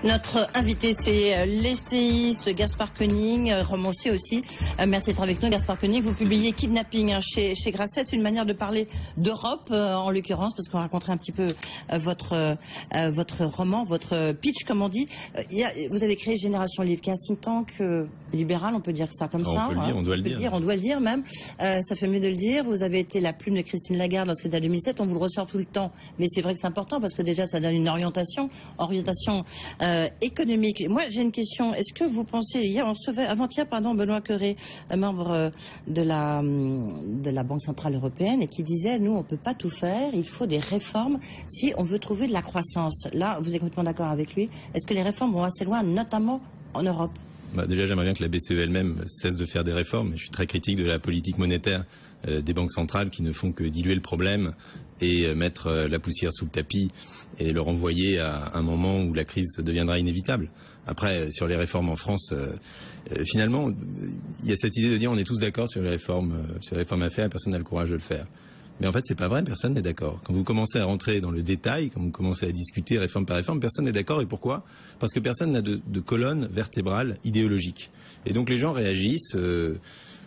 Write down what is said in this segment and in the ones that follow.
Notre invité, c'est l'essayiste Gaspard Koenig, romancier aussi. Merci d'être avec nous, Gaspard Koenig. Vous publiez Kidnapping chez Grasset. C'est une manière de parler d'Europe, en l'occurrence, parce qu'on raconterait un petit peu votre roman, votre pitch, comme on dit. Vous avez créé Génération Livre, qui est un think tank libéral, on peut dire ça comme ça. On peut le dire, on doit le dire. On doit le dire même. Ça fait mieux de le dire. Vous avez été la plume de Christine Lagarde lorsque c'était en 2007. On vous le ressort tout le temps, mais c'est vrai que c'est important parce que déjà ça donne une orientation économique. Moi, j'ai une question. Est-ce que vous pensez, avant-hier, Benoît Cœuré, membre de la Banque Centrale Européenne, et qui disait, nous, on ne peut pas tout faire, il faut des réformes si on veut trouver de la croissance. Là, vous êtes complètement d'accord avec lui. Est-ce que les réformes vont assez loin, notamment en Europe? Déjà, j'aimerais bien que la BCE elle-même cesse de faire des réformes. Je suis très critique de la politique monétaire des banques centrales qui ne font que diluer le problème et mettre la poussière sous le tapis et le renvoyer à un moment où la crise deviendra inévitable. Après, sur les réformes en France, finalement, il y a cette idée de dire on est tous d'accord sur les réformes à faire et personne n'a le courage de le faire. Mais en fait, c'est pas vrai, personne n'est d'accord. Quand vous commencez à rentrer dans le détail, quand vous commencez à discuter réforme par réforme, personne n'est d'accord. Et pourquoi? Parce que personne n'a de colonne vertébrale idéologique. Et donc les gens réagissent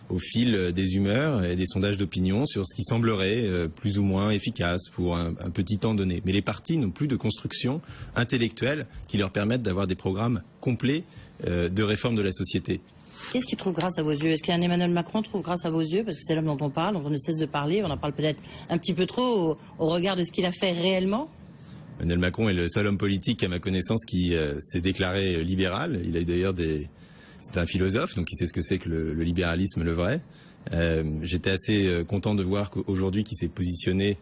au fil des humeurs et des sondages d'opinion sur ce qui semblerait plus ou moins efficace pour un petit temps donné. Mais les partis n'ont plus de construction intellectuelle qui leur permette d'avoir des programmes complets de réforme de la société. Qu'est-ce qui trouve grâce à vos yeux? Est-ce qu'un Emmanuel Macron trouve grâce à vos yeux? Parce que c'est l'homme dont on parle, dont on ne cesse de parler. On en parle peut-être un petit peu trop au regard de ce qu'il a fait réellement. Emmanuel Macron est le seul homme politique, à ma connaissance, qui s'est déclaré libéral. Il a d'ailleurs c'est un philosophe, donc il sait ce que c'est que le libéralisme, le vrai. J'étais assez content de voir qu'aujourd'hui qu'il s'est positionné,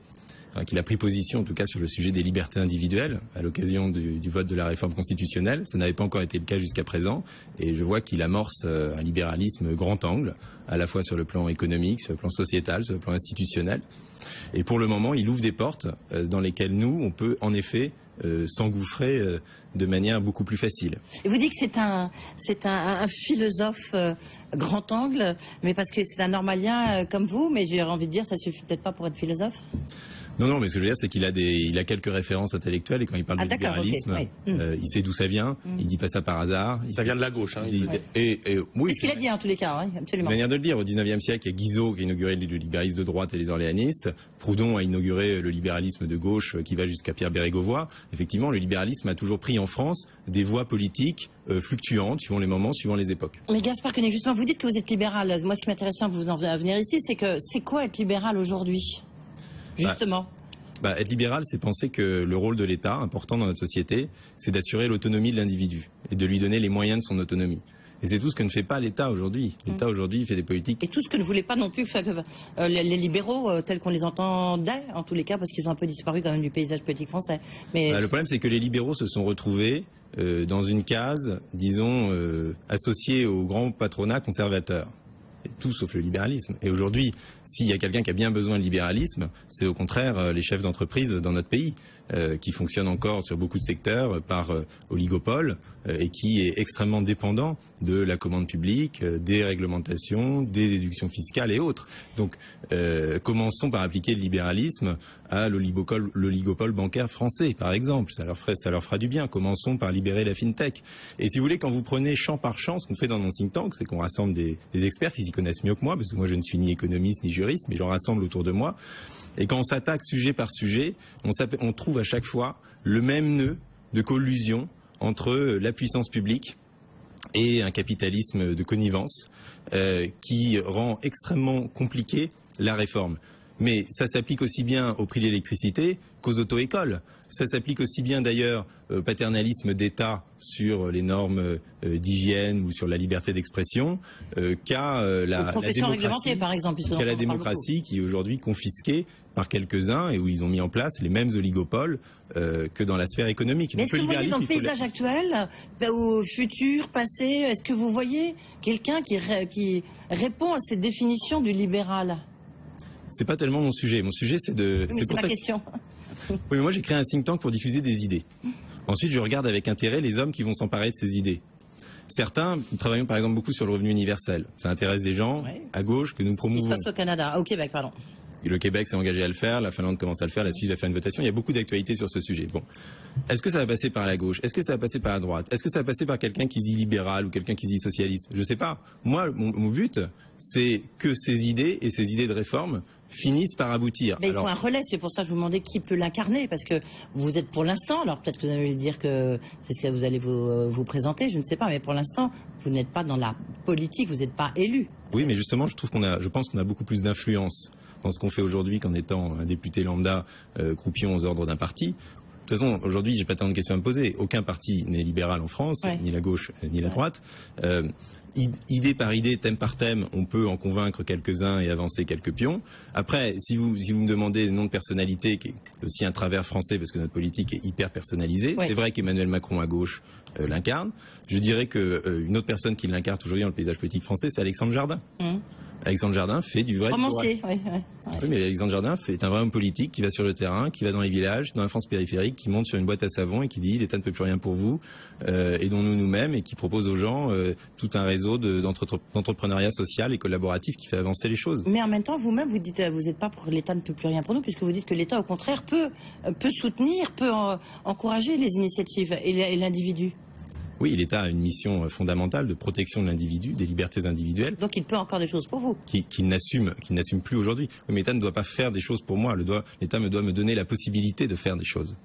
qu'il a pris position en tout cas sur le sujet des libertés individuelles à l'occasion du vote de la réforme constitutionnelle. Ça n'avait pas encore été le cas jusqu'à présent et je vois qu'il amorce un libéralisme grand angle, à la fois sur le plan économique, sur le plan sociétal, sur le plan institutionnel. Et pour le moment, il ouvre des portes dans lesquelles nous, on peut en effet s'engouffrer de manière beaucoup plus facile. Et vous dites que c'est un philosophe grand angle, mais parce que c'est un normalien comme vous, mais j'ai envie de dire, ça suffit peut-être pas pour être philosophe? Non, mais ce que je veux dire, c'est qu'il a quelques références intellectuelles et quand il parle de libéralisme, okay, oui. Il sait d'où ça vient, il dit pas ça par hasard. Ça vient de la gauche. Oui. C'est ce qu'il a dit en tous les cas, oui, absolument. Manière de le dire, au 19e siècle, il y a Guizot qui a inauguré le libéralisme de droite et les orléanistes. Proudhon a inauguré le libéralisme de gauche qui va jusqu'à Pierre Bérégovoy. Effectivement, le libéralisme a toujours pris en France des voies politiques fluctuantes, suivant les moments, suivant les époques. Mais Gaspard Koenig, justement, vous dites que vous êtes libéral. Moi, ce qui m'intéresse à vous en venir ici, c'est quoi être libéral aujourd'hui? Justement. Être libéral, c'est penser que le rôle de l'État, important dans notre société, c'est d'assurer l'autonomie de l'individu et de lui donner les moyens de son autonomie. Et c'est tout ce que ne fait pas l'État aujourd'hui. L'État aujourd'hui fait des politiques... Et tout ce que ne voulait pas non plus faire les libéraux tels qu'on les entendait, en tous les cas, parce qu'ils ont un peu disparu quand même du paysage politique français. Mais... le problème, c'est que les libéraux se sont retrouvés dans une case, disons, associée au grand patronat conservateur. Tout sauf le libéralisme. Et aujourd'hui, s'il y a quelqu'un qui a bien besoin de libéralisme, c'est au contraire les chefs d'entreprise dans notre pays, qui fonctionnent encore sur beaucoup de secteurs par oligopole et qui est extrêmement dépendant de la commande publique, des réglementations, des déductions fiscales et autres. Donc commençons par appliquer le libéralisme à l'oligopole bancaire français, par exemple. Ça leur fera du bien. Commençons par libérer la FinTech. Et si vous voulez, quand vous prenez champ par champ, ce qu'on fait dans mon think tank, c'est qu'on rassemble des experts qui s'y connaissent mieux que moi, parce que moi je ne suis ni économiste ni juriste, mais j'en rassemble autour de moi. Et quand on s'attaque sujet par sujet, on trouve à chaque fois le même nœud de collusion entre la puissance publique et un capitalisme de connivence qui rend extrêmement compliqué la réforme. Mais ça s'applique aussi bien au prix de l'électricité qu'aux auto-écoles. Ça s'applique aussi bien d'ailleurs au paternalisme d'État sur les normes d'hygiène ou sur la liberté d'expression qu'à la démocratie, par exemple, qu'à la démocratie qui est aujourd'hui confisquée par quelques-uns et où ils ont mis en place les mêmes oligopoles que dans la sphère économique. Mais est-ce que vous voyez dans le paysage actuel, au futur, passé, est-ce que vous voyez quelqu'un qui répond à cette définition du libéral? C'est pas tellement mon sujet. Mon sujet, c'est de... Mais c'est la question. Oui, mais moi j'ai créé un think tank pour diffuser des idées. Ensuite, je regarde avec intérêt les hommes qui vont s'emparer de ces idées. Certains travaillent par exemple beaucoup sur le revenu universel. Ça intéresse des gens à gauche que nous promouvons. Qui se passe au Canada. Ah, au Québec, pardon. Le Québec s'est engagé à le faire, la Finlande commence à le faire, la Suisse va faire une votation. Il y a beaucoup d'actualités sur ce sujet. Bon, est-ce que ça va passer par la gauche? Est-ce que ça va passer par la droite? Est-ce que ça va passer par quelqu'un qui se dit libéral ou quelqu'un qui se dit socialiste? Je ne sais pas. Moi, mon but, c'est que ces idées et ces idées de réforme finissent par aboutir. Mais il faut un relais, c'est pour ça que je vous demandais qui peut l'incarner, parce que vous êtes pour l'instant, alors peut-être que vous allez dire que c'est ce que vous allez vous présenter, je ne sais pas, mais pour l'instant, vous n'êtes pas dans la politique, vous n'êtes pas élu. Oui, mais justement, je pense qu'on a beaucoup plus d'influence dans ce qu'on fait aujourd'hui qu'en étant un député lambda croupion aux ordres d'un parti. De toute façon, aujourd'hui, j'ai pas tant de questions à me poser. Aucun parti n'est libéral en France, ni la gauche ni la droite. Idée par idée, thème par thème, on peut en convaincre quelques-uns et avancer quelques pions. Après, si vous me demandez le nom de personnalité, qui est aussi un travers français, parce que notre politique est hyper personnalisée, c'est vrai qu'Emmanuel Macron à gauche l'incarne. Je dirais qu'une autre personne qui l'incarne aujourd'hui dans le paysage politique français, c'est Alexandre Jardin. Alexandre Jardin fait du vrai romancier, oui, mais Alexandre Jardin est un vrai homme politique qui va sur le terrain, qui va dans les villages, dans la France périphérique, qui monte sur une boîte à savon et qui dit l'État ne peut plus rien pour vous, aidons-nous nous-mêmes, et qui propose aux gens tout un réseau d'entrepreneuriat social et collaboratif qui fait avancer les choses. Mais en même temps, vous-même, vous dites vous n'êtes pas pour l'État ne peut plus rien pour nous, puisque vous dites que l'État, au contraire, peut soutenir, peut encourager les initiatives et l'individu. Oui, l'État a une mission fondamentale de protection de l'individu, des libertés individuelles. Donc il peut encore des choses pour vous. Qu'il n'assume plus aujourd'hui. Mais l'État ne doit pas faire des choses pour moi. L'État doit me donner la possibilité de faire des choses.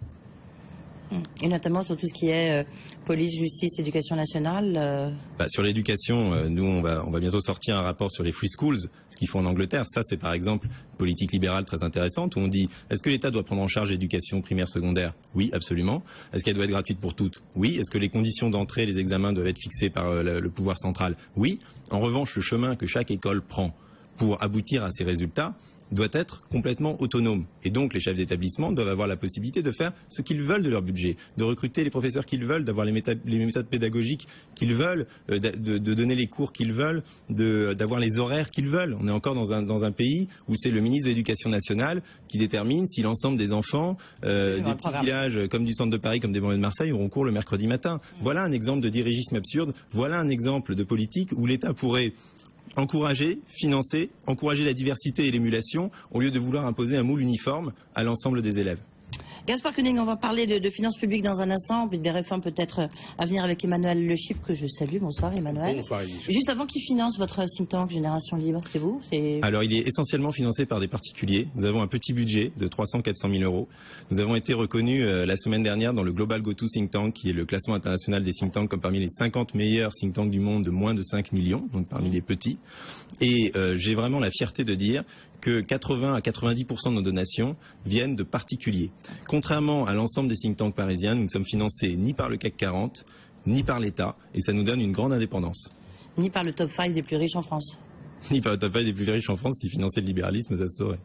Et notamment sur tout ce qui est police, justice, éducation nationale. Sur l'éducation, nous on va bientôt sortir un rapport sur les free schools, ce qu'ils font en Angleterre. Ça c'est par exemple une politique libérale très intéressante où on dit est-ce que l'État doit prendre en charge l'éducation primaire, secondaire? Oui, absolument. Est-ce qu'elle doit être gratuite pour toutes? Oui. Est-ce que les conditions d'entrée, les examens doivent être fixés par le pouvoir central? Oui. En revanche, le chemin que chaque école prend pour aboutir à ces résultats doit être complètement autonome. Et donc les chefs d'établissement doivent avoir la possibilité de faire ce qu'ils veulent de leur budget, de recruter les professeurs qu'ils veulent, d'avoir les méthodes pédagogiques qu'ils veulent, de donner les cours qu'ils veulent, d'avoir les horaires qu'ils veulent. On est encore dans un pays où c'est le ministre de l'Éducation nationale qui détermine si l'ensemble des enfants des petits villages comme du centre de Paris, comme des banlieues de Marseille auront cours le mercredi matin. Voilà un exemple de dirigisme absurde, voilà un exemple de politique où l'État pourrait encourager, financer, encourager la diversité et l'émulation au lieu de vouloir imposer un moule uniforme à l'ensemble des élèves. Gaspard Koenig, on va parler de finances publiques dans un instant, puis des réformes peut-être à venir avec Emmanuel Le Chypre, que je salue. Bonsoir Emmanuel. Bonsoir Elie. Juste avant, qui finance votre think tank Génération Libre? C'est vous? Alors il est essentiellement financé par des particuliers. Nous avons un petit budget de 300-400 000 euros. Nous avons été reconnus la semaine dernière dans le Global Go-To Think Tank, qui est le classement international des think tanks, comme parmi les 50 meilleurs think tanks du monde de moins de 5 millions, donc parmi les petits. Et j'ai vraiment la fierté de dire que 80 à 90% de nos donations viennent de particuliers. Contrairement à l'ensemble des think tanks parisiens, nous ne sommes financés ni par le CAC 40, ni par l'État, et ça nous donne une grande indépendance. Ni par le top 5 des plus riches en France. Ni par le top 5 des plus riches en France, si financer le libéralisme, ça se saurait.